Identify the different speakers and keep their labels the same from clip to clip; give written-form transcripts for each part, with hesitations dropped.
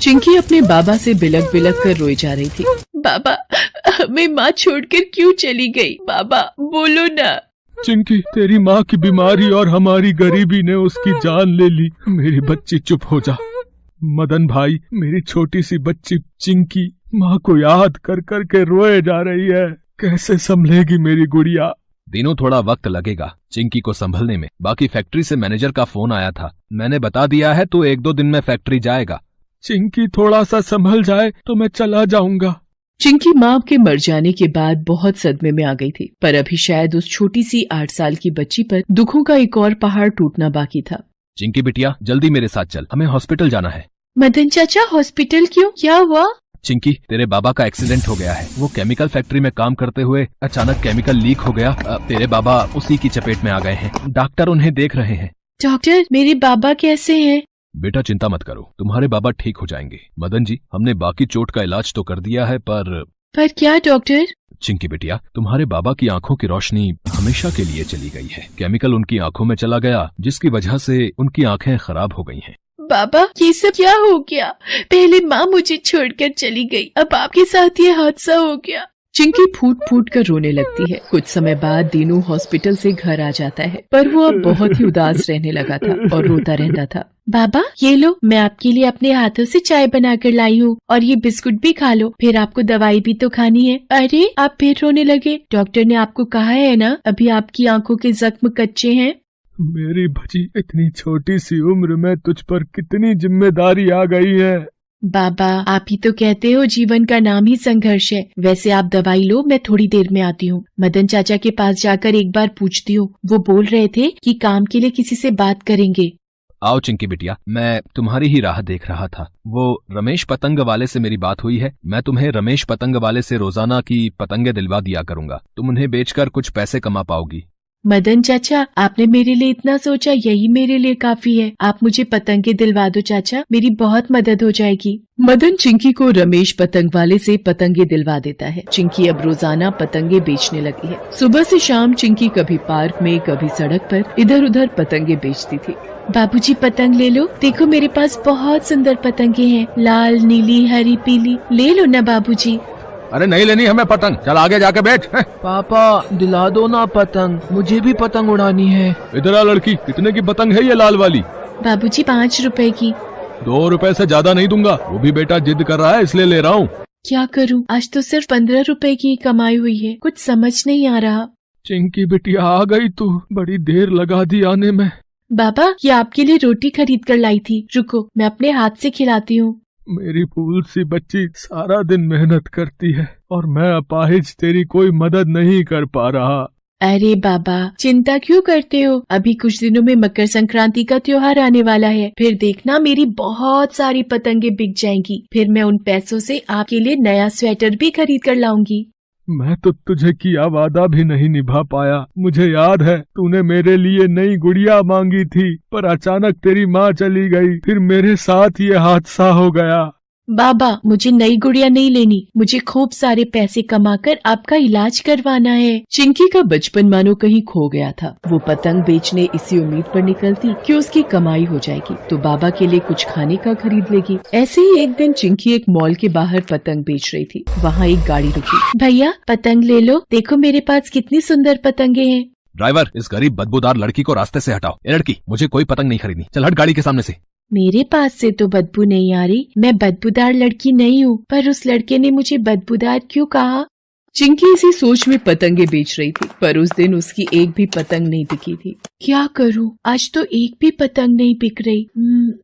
Speaker 1: चिंकी अपने बाबा से बिलक बिलक कर रोई जा रही थी। बाबा, हमें माँ छोड़कर क्यों चली गई? बाबा बोलो ना।
Speaker 2: चिंकी, तेरी माँ की बीमारी और हमारी गरीबी ने उसकी जान ले ली। मेरी बच्ची चुप हो जा। मदन भाई, मेरी छोटी सी बच्ची चिंकी माँ को याद कर कर के रोए जा रही है। कैसे संभलेगी मेरी गुड़िया?
Speaker 3: दिनों थोड़ा वक्त लगेगा चिंकी को संभलने में। बाकी फैक्ट्री से मैनेजर का फोन आया था, मैंने बता दिया है तो 1-2 दिन में फैक्ट्री जाएगा।
Speaker 2: चिंकी थोड़ा सा संभल जाए तो मैं चला जाऊंगा।
Speaker 1: चिंकी माँ के मर जाने के बाद बहुत सदमे में आ गई थी, पर अभी शायद उस छोटी सी 8 साल की बच्ची पर दुखों का एक और पहाड़ टूटना बाकी था।
Speaker 3: चिंकी बिटिया, जल्दी मेरे साथ चल, हमें हॉस्पिटल जाना है।
Speaker 1: मदन चाचा, हॉस्पिटल क्यों? क्या हुआ?
Speaker 3: चिंकी, तेरे बाबा का एक्सीडेंट हो गया है। वो केमिकल फैक्ट्री में काम करते हुए अचानक केमिकल लीक हो गया। तेरे बाबा उसी की चपेट में आ गए हैं। डॉक्टर उन्हें देख रहे हैं।
Speaker 1: डॉक्टर, मेरे बाबा कैसे हैं?
Speaker 3: बेटा चिंता मत करो, तुम्हारे बाबा ठीक हो जाएंगे। मदन जी, हमने बाकी चोट का इलाज तो कर दिया है, पर
Speaker 1: क्या डॉक्टर?
Speaker 3: चिंकी बिटिया, तुम्हारे बाबा की आंखों की रोशनी हमेशा के लिए चली गई है। केमिकल उनकी आंखों में चला गया, जिसकी वजह से उनकी आंखें खराब हो गई हैं।
Speaker 1: बाबा, ये सब क्या हो गया? पहले माँ मुझे छोड़कर चली गई, अब आपके साथ ये हादसा हो गया। चिंकी फूट फूट कर रोने लगती है। कुछ समय बाद दीनू हॉस्पिटल से घर आ जाता है, पर वो अब बहुत ही उदास रहने लगा था और रोता रहता था। बाबा, ये लो, मैं आपके लिए अपने हाथों से चाय बनाकर लाई हूँ, और ये बिस्कुट भी खा लो, फिर आपको दवाई भी तो खानी है। अरे, आप फिर रोने लगे? डॉक्टर ने आपको कहा है ना, अभी आपकी आंखों के जख्म कच्चे हैं।
Speaker 2: मेरी बच्ची, इतनी छोटी सी उम्र में तुझ पर कितनी जिम्मेदारी आ गई है।
Speaker 1: बाबा, आप ही तो कहते हो जीवन का नाम ही संघर्ष है। वैसे आप दवाई लो, मैं थोड़ी देर में आती हूँ। मदन चाचा के पास जाकर एक बार पूछती हूँ, वो बोल रहे थे कि काम के लिए किसी से बात करेंगे।
Speaker 3: आओ चिंकी बिटिया, मैं तुम्हारी ही राह देख रहा था। वो रमेश पतंग वाले से मेरी बात हुई है। मैं तुम्हें रमेश पतंग वाले से रोजाना की पतंगे दिलवा दिया करूंगा। तुम उन्हें बेचकर कुछ पैसे कमा पाओगी।
Speaker 1: मदन चाचा, आपने मेरे लिए इतना सोचा, यही मेरे लिए काफी है। आप मुझे पतंगे दिलवा दो चाचा, मेरी बहुत मदद हो जाएगी। मदन चिंकी को रमेश पतंग वाले से पतंगे दिलवा देता है। चिंकी अब रोजाना पतंगे बेचने लगी है। सुबह से शाम चिंकी कभी पार्क में, कभी सड़क पर इधर उधर पतंगे बेचती थी। बाबूजी, पतंग ले लो, देखो मेरे पास बहुत सुंदर पतंगे हैं, लाल, नीली, हरी, पीली। ले लो ना बाबूजी।
Speaker 3: अरे नहीं लेनी हमें पतंग, चल आगे जाके बैठ।
Speaker 4: पापा, दिला दो ना पतंग, मुझे भी पतंग उड़ानी है।
Speaker 2: इधर आ लड़की, कितने की पतंग है ये लाल वाली?
Speaker 1: बाबूजी, 5 रुपए की।
Speaker 2: 2 रुपए से ज्यादा नहीं दूंगा। वो भी बेटा जिद कर रहा है, इसलिए ले रहा हूँ।
Speaker 1: क्या करूँ, आज तो सिर्फ 15 रुपए की कमाई हुई है, कुछ समझ नहीं आ रहा।
Speaker 2: चिंकी बिटिया, आ गई तू, बड़ी देर लगा दी आने में।
Speaker 1: बाबा, ये आपके लिए रोटी खरीद कर लाई थी, रुको मैं अपने हाथ से खिलाती हूँ।
Speaker 2: मेरी फूल सी बच्ची सारा दिन मेहनत करती है और मैं अपाहिज तेरी कोई मदद नहीं कर पा रहा।
Speaker 1: अरे बाबा, चिंता क्यों करते हो? अभी कुछ दिनों में मकर संक्रांति का त्योहार आने वाला है, फिर देखना मेरी बहुत सारी पतंगे बिक जाएंगी। फिर मैं उन पैसों से आपके लिए नया स्वेटर भी खरीद कर लाऊंगी।
Speaker 2: मैं तो तुझे किया वादा भी नहीं निभा पाया। मुझे याद है तूने मेरे लिए नई गुड़िया मांगी थी, पर अचानक तेरी माँ चली गई, फिर मेरे साथ ये हादसा हो गया।
Speaker 1: बाबा, मुझे नई गुड़िया नहीं लेनी, मुझे खूब सारे पैसे कमाकर आपका इलाज करवाना है। चिंकी का बचपन मानो कहीं खो गया था। वो पतंग बेचने इसी उम्मीद पर निकलती कि उसकी कमाई हो जाएगी तो बाबा के लिए कुछ खाने का खरीद लेगी। ऐसे ही एक दिन चिंकी एक मॉल के बाहर पतंग बेच रही थी। वहाँ एक गाड़ी रुकी। भैया, पतंग ले लो, देखो मेरे पास कितनी सुंदर पतंगे हैं।
Speaker 3: ड्राइवर, इस गरीब बदबूदार लड़की को रास्ते से हटाओ। ये लड़की, मुझे कोई पतंग नहीं खरीदनी, चल हट गाड़ी के सामने से।
Speaker 1: मेरे पास से तो बदबू नहीं आ रही, मैं बदबूदार लड़की नहीं हूँ, पर उस लड़के ने मुझे बदबूदार क्यों कहा? चिंकी इसी सोच में पतंगे बेच रही थी, पर उस दिन उसकी एक भी पतंग नहीं बिकी थी। क्या करूं, आज तो एक भी पतंग नहीं बिक रही।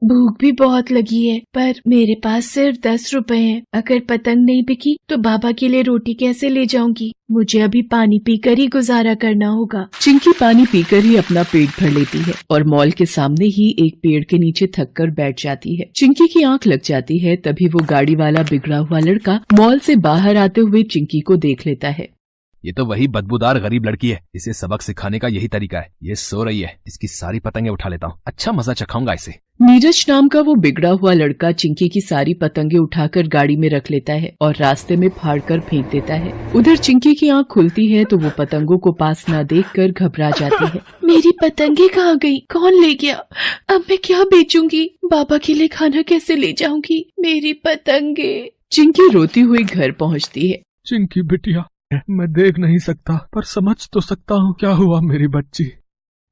Speaker 1: भूख भी बहुत लगी है, पर मेरे पास सिर्फ 10 रुपए हैं। अगर पतंग नहीं बिकी तो बाबा के लिए रोटी कैसे ले जाऊंगी? मुझे अभी पानी पीकर ही गुजारा करना होगा। चिंकी पानी पीकर ही अपना पेट भर लेती है और मॉल के सामने ही एक पेड़ के नीचे थक कर बैठ जाती है। चिंकी की आंख लग जाती है, तभी वो गाड़ी वाला बिगड़ा हुआ लड़का मॉल से बाहर आते हुए चिंकी को देख लेता है।
Speaker 3: ये तो वही बदबूदार गरीब लड़की है। इसे सबक सिखाने का यही तरीका है। ये सो रही है, इसकी सारी पतंगे उठा लेता हूँ, अच्छा मजा चखाऊंगा इसे।
Speaker 1: नीरज नाम का वो बिगड़ा हुआ लड़का चिंकी की सारी पतंगे उठाकर गाड़ी में रख लेता है और रास्ते में फाड़ कर फेंक देता है। उधर चिंकी की आंख खुलती है तो वो पतंगों को पास न देखकर घबरा जाती है। मेरी पतंगे कहाँ गई? कौन ले गया? अब मैं क्या बेचूंगी? बाबा के लिए खाना कैसे ले जाऊंगी? मेरी पतंगे। चिंकी रोती हुई घर पहुँचती है।
Speaker 2: चिंकी बिटिया, मैं देख नहीं सकता पर समझ तो सकता हूँ क्या हुआ मेरी बच्ची।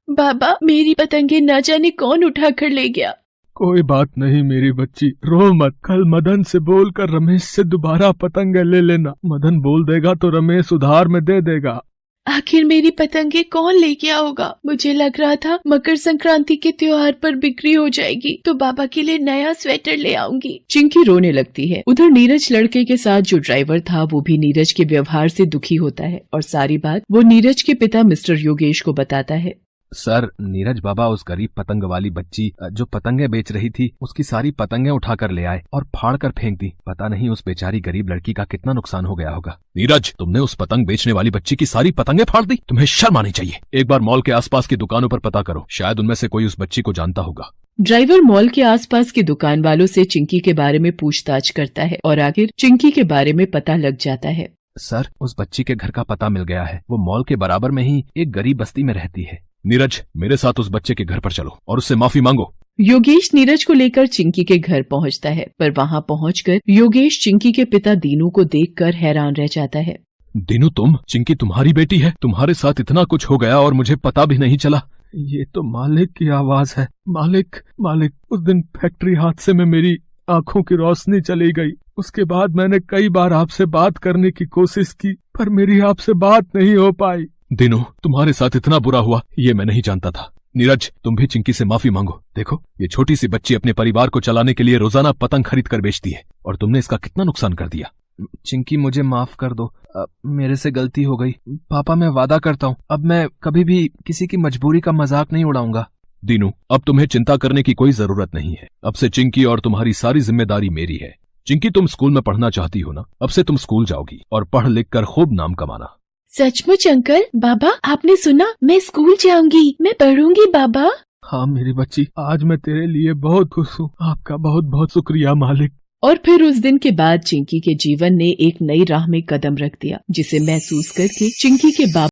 Speaker 1: बाबा, मेरी पतंगे न जाने कौन उठा कर ले गया।
Speaker 2: कोई बात नहीं मेरी बच्ची, रो मत। कल मदन से बोलकर रमेश से दोबारा पतंगे ले लेना। मदन बोल देगा तो रमेश उधार में दे देगा।
Speaker 1: आखिर मेरी पतंगे कौन ले गया होगा? मुझे लग रहा था मकर संक्रांति के त्योहार पर बिक्री हो जाएगी तो बाबा के लिए नया स्वेटर ले आऊंगी। चिंकी रोने लगती है। उधर नीरज लड़के के साथ जो ड्राइवर था वो भी नीरज के व्यवहार से दुखी होता है और सारी बात वो नीरज के पिता मिस्टर योगेश को बताता है।
Speaker 3: सर, नीरज बाबा उस गरीब पतंग वाली बच्ची जो पतंगे बेच रही थी उसकी सारी पतंगे उठाकर ले आए और फाड़ कर फेंक दी। पता नहीं उस बेचारी गरीब लड़की का कितना नुकसान हो गया होगा। नीरज, तुमने उस पतंग बेचने वाली बच्ची की सारी पतंगे फाड़ दी? तुम्हें शर्म आनी चाहिए। एक बार मॉल के आसपास की दुकानों पर पता करो, शायद उनमें से कोई उस बच्ची को जानता होगा।
Speaker 1: ड्राइवर मॉल के आसपास की दुकान वालों से चिंकी के बारे में पूछताछ करता है और आखिर चिंकी के बारे में पता लग जाता है।
Speaker 3: सर, उस बच्ची के घर का पता मिल गया है। वो मॉल के बराबर में ही एक गरीब बस्ती में रहती है। नीरज, मेरे साथ उस बच्चे के घर पर चलो और उससे माफी मांगो।
Speaker 1: योगेश नीरज को लेकर चिंकी के घर पहुंचता है, पर वहां पहुंचकर योगेश चिंकी के पिता दीनू को देखकर हैरान रह जाता है।
Speaker 3: दीनू, तुम? चिंकी तुम्हारी बेटी है? तुम्हारे साथ इतना कुछ हो गया और मुझे पता भी नहीं चला।
Speaker 2: ये तो मालिक की आवाज है। मालिक, उस दिन फैक्ट्री हादसे में मेरी आंखों की रोशनी चली गई। उसके बाद मैंने कई बार आपसे बात करने की कोशिश की पर मेरी आपसे बात नहीं हो पाई।
Speaker 3: दीनू, तुम्हारे साथ इतना बुरा हुआ ये मैं नहीं जानता था। नीरज, तुम भी चिंकी से माफी मांगो। देखो, ये छोटी सी बच्ची अपने परिवार को चलाने के लिए रोजाना पतंग खरीद कर बेचती है और तुमने इसका कितना नुकसान कर दिया। चिंकी, मुझे माफ कर दो, मेरे से गलती हो गई। पापा, मैं वादा करता हूँ अब मैं कभी भी किसी की मजबूरी का मजाक नहीं उड़ाऊंगा। दीनू, अब तुम्हें चिंता करने की कोई जरूरत नहीं है। अब से चिंकी और तुम्हारी सारी जिम्मेदारी मेरी है। चिंकी, तुम स्कूल में पढ़ना चाहती हो ना? अब से तुम स्कूल जाओगी और पढ़ लिख कर खूब नाम कमाना।
Speaker 1: सचमुच अंकल? बाबा, आपने सुना? मैं स्कूल जाऊंगी, मैं पढ़ूंगी बाबा।
Speaker 2: हाँ मेरी बच्ची, आज मैं तेरे लिए बहुत खुश हूँ। आपका बहुत बहुत शुक्रिया मालिक।
Speaker 1: और फिर उस दिन के बाद चिंकी के जीवन ने एक नई राह में कदम रख दिया, जिसे महसूस करके चिंकी के बाप